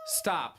Stop.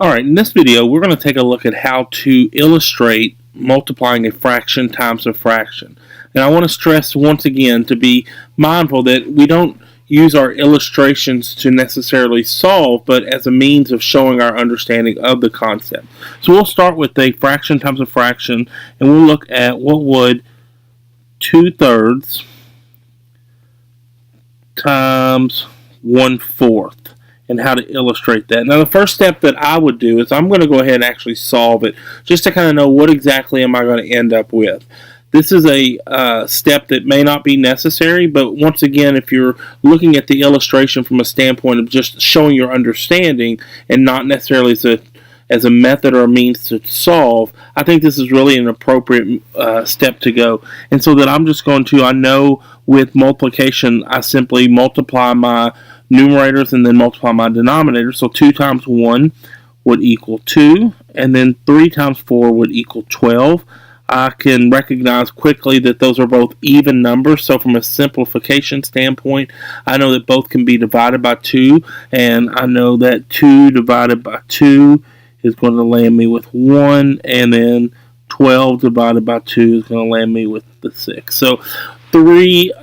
Alright, in this video we're going to take a look at how to illustrate multiplying a fraction times a fraction. And I want to stress once again to be mindful that we don't use our illustrations to necessarily solve, but as a means of showing our understanding of the concept. So we'll start with a fraction times a fraction, and we'll look at what would 2/3 times 1/4 and how to illustrate that. Now the first step that I would do is I'm going to go ahead and actually solve it just to kind of know what exactly am I going to end up with. This is a step that may not be necessary, but once again, if you're looking at the illustration from a standpoint of just showing your understanding and not necessarily as a method or a means to solve, I think this is really an appropriate step to go. And so that I'm just going to, I know with multiplication, I simply multiply my numerators and then multiply my denominators. So 2 times 1 would equal 2, and then 3 times 4 would equal 12. I can recognize quickly that those are both even numbers, so from a simplification standpoint, I know that both can be divided by 2, and I know that 2 divided by 2 is going to land me with 1, and then 12 divided by 2 is going to land me with the 6. So 2/3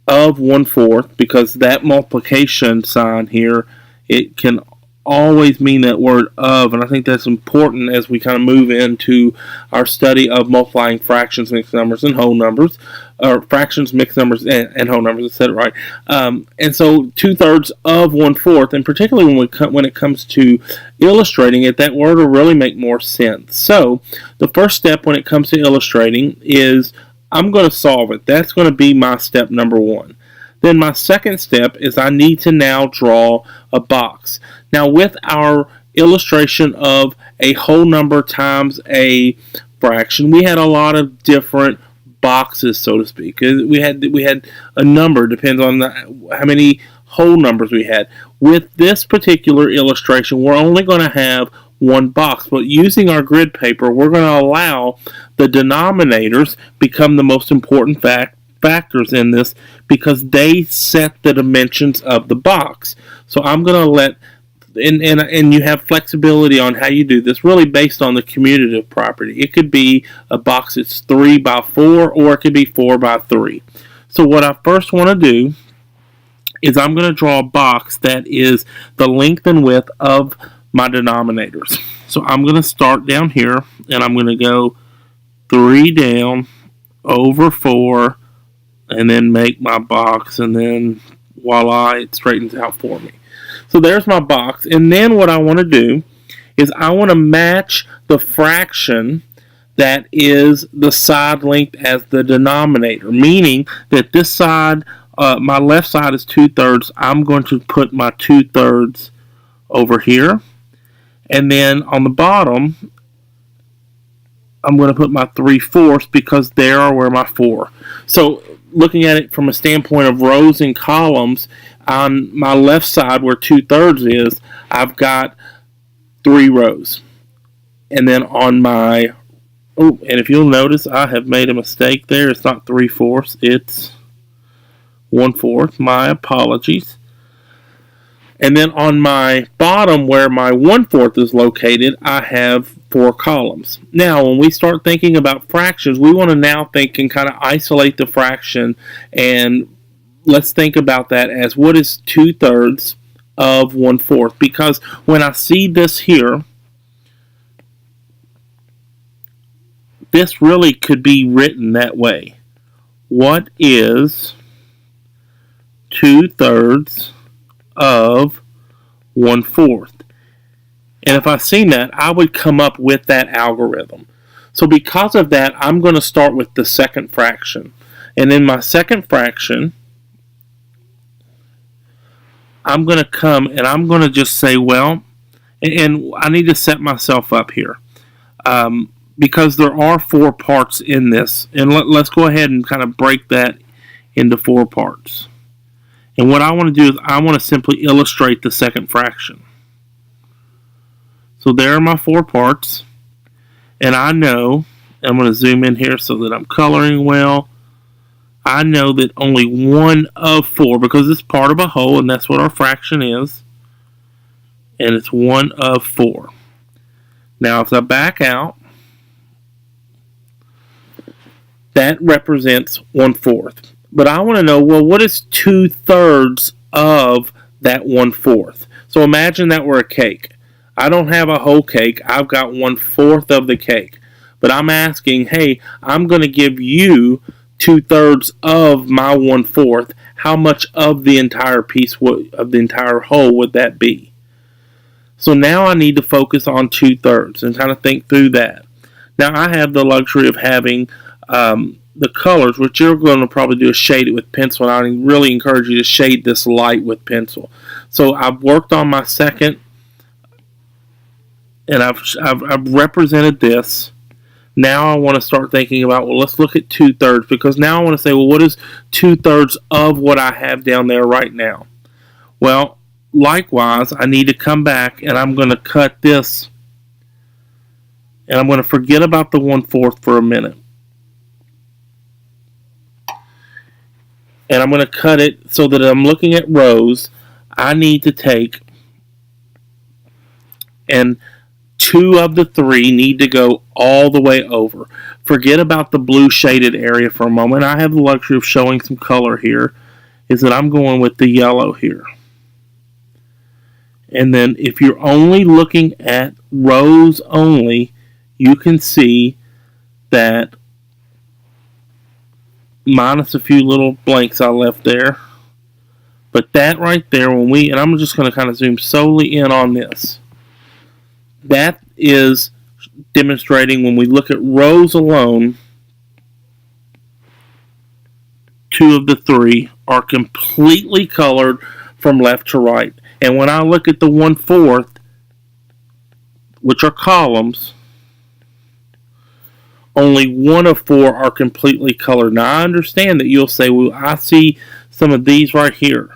of 1/4, because that multiplication sign here, it can always mean that word of, and I think that's important as we kind of move into our study of multiplying fractions, mixed numbers, and whole numbers, or fractions, mixed numbers, and whole numbers. I said it right. And so 2/3 of 1/4, and particularly when it comes to illustrating it, that word will really make more sense. So the first step when it comes to illustrating is I'm going to solve it. That's going to be my step number 1. Then my second step is I need to now draw a box. Now with our illustration of a whole number times a fraction, we had a lot of different boxes, so to speak. We had a number, depends on how many whole numbers we had. With this particular illustration, we're only going to have one box, but using our grid paper, we're going to allow the denominators become the most important factors in this, because they set the dimensions of the box. So I'm going to let, and you have flexibility on how you do this, really based on the commutative property. It could be a box that's 3 by 4, or it could be 4 by 3. So what I first want to do is I'm going to draw a box that is the length and width of my denominators. So I'm going to start down here, and I'm going to go 3 down over 4, and then make my box, and then voila, it straightens out for me. So there's my box, and then what I want to do is I want to match the fraction that is the side length as the denominator, meaning that this side, my left side is 2/3. I'm going to put my 2/3 over here, and then on the bottom, I'm going to put my 3/4 because there are where my 4. So looking at it from a standpoint of rows and columns, on my left side where 2/3 is, I've got 3 rows. And then on my, and if you'll notice, I have made a mistake there. It's not 3/4, it's 1/4. My apologies. And then on my bottom where my 1/4 is located, I have 4 columns. Now, when we start thinking about fractions, we want to now think and kind of isolate the fraction, and let's think about that as what is 2/3 of 1/4, because when I see this here, this really could be written that way. What is 2/3 of 1/4? And if I seen that, I would come up with that algorithm. So because of that, I'm going to start with the second fraction. And in my second fraction, I'm going to come and I'm going to just say, well, and I need to set myself up here. Because there are 4 parts in this. And let's go ahead and kind of break that into 4 parts. And what I want to do is I want to simply illustrate the second fraction. So there are my 4 parts. And I know, I'm going to zoom in here so that I'm coloring well. I know that only 1 of 4, because it's part of a whole, and that's what our fraction is. And it's 1 of 4. Now, if I back out, that represents 1/4. But I want to know, well, what is 2/3 of that 1/4? So imagine that we're a cake. I don't have a whole cake. I've got 1/4 of the cake. But I'm asking, hey, I'm going to give you 2/3 of my 1/4. How much of the entire piece, of the entire whole, would that be? So now I need to focus on 2/3 and kind of think through that. Now I have the luxury of having the colors, which you're going to probably do is shade it with pencil, and I really encourage you to shade this light with pencil. So I've worked on my second, and I've represented this. Now I want to start thinking about, well, let's look at 2/3, because now I want to say, well, what is 2/3 of what I have down there right now? Well, likewise, I need to come back, and I'm going to cut this, and I'm going to forget about the 1/4 for a minute. And I'm going to cut it so that I'm looking at rows. I need to take, and 2 of the 3 need to go all the way over. Forget about the blue shaded area for a moment. I have the luxury of showing some color here, is that I'm going with the yellow here. And then if you're only looking at rows only, you can see that, minus a few little blanks I left there. But that right there, and I'm just going to kind of zoom solely in on this. That is demonstrating, when we look at rows alone, 2 of the 3 are completely colored from left to right. And when I look at the 1/4, which are columns, only 1 of 4 are completely colored. Now I understand that you'll say, well, I see some of these right here.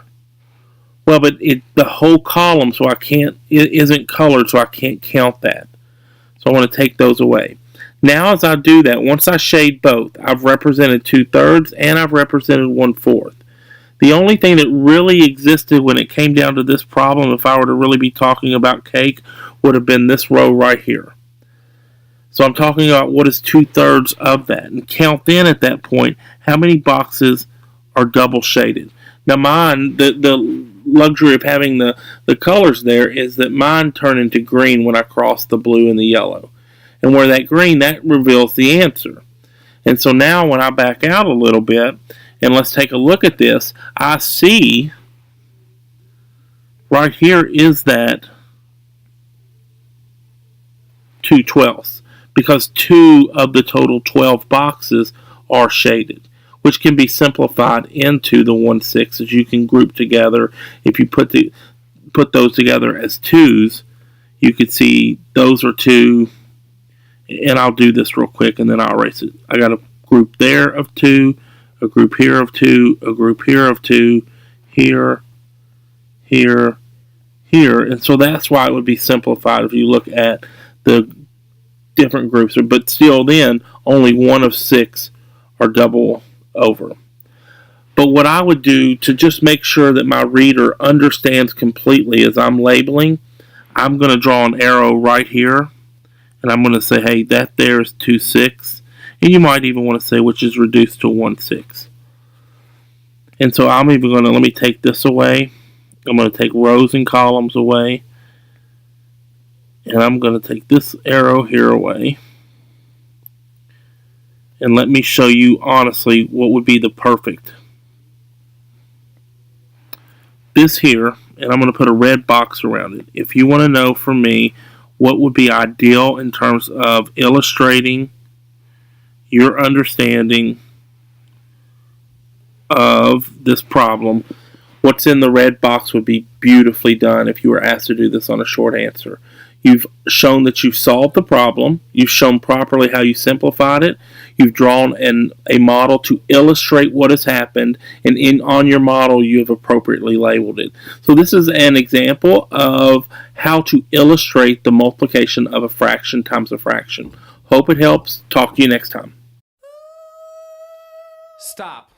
Well, but the whole column, so it isn't colored, so I can't count that. So I want to take those away. Now as I do that, once I shade both, I've represented 2/3 and I've represented 1/4. The only thing that really existed when it came down to this problem, if I were to really be talking about cake, would have been this row right here. So I'm talking about what is 2/3 of that, and count then at that point how many boxes are double shaded. Now mine, the luxury of having the colors there is that mine turn into green when I cross the blue and the yellow. And where that green, that reveals the answer. And so now when I back out a little bit, and let's take a look at this, I see right here is that 2/12, because 2 of the total 12 boxes are shaded, which can be simplified into the 1/6, as you can group together. If you put those together as 2s, you could see those are 2, and I'll do this real quick and then I'll erase it. I got a group there of 2, a group here of 2, a group here of 2, here, here, here, and so that's why it would be simplified if you look at the different groups, but still then only 1 of 6 are double over. But what I would do to just make sure that my reader understands completely as I'm labeling, I'm going to draw an arrow right here, and I'm going to say, hey, that there is 2/6, and you might even want to say which is reduced to 1/6. And so I'm even going to, let me take this away. I'm going to take rows and columns away, and I'm going to take this arrow here away. And let me show you honestly what would be the perfect. This here, and I'm going to put a red box around it. If you want to know from me what would be ideal in terms of illustrating your understanding of this problem, what's in the red box would be beautifully done if you were asked to do this on a short answer. You've shown that you've solved the problem. You've shown properly how you simplified it. You've drawn a model to illustrate what has happened, and on your model you have appropriately labeled it. So this is an example of how to illustrate the multiplication of a fraction times a fraction. Hope it helps. Talk to you next time. Stop.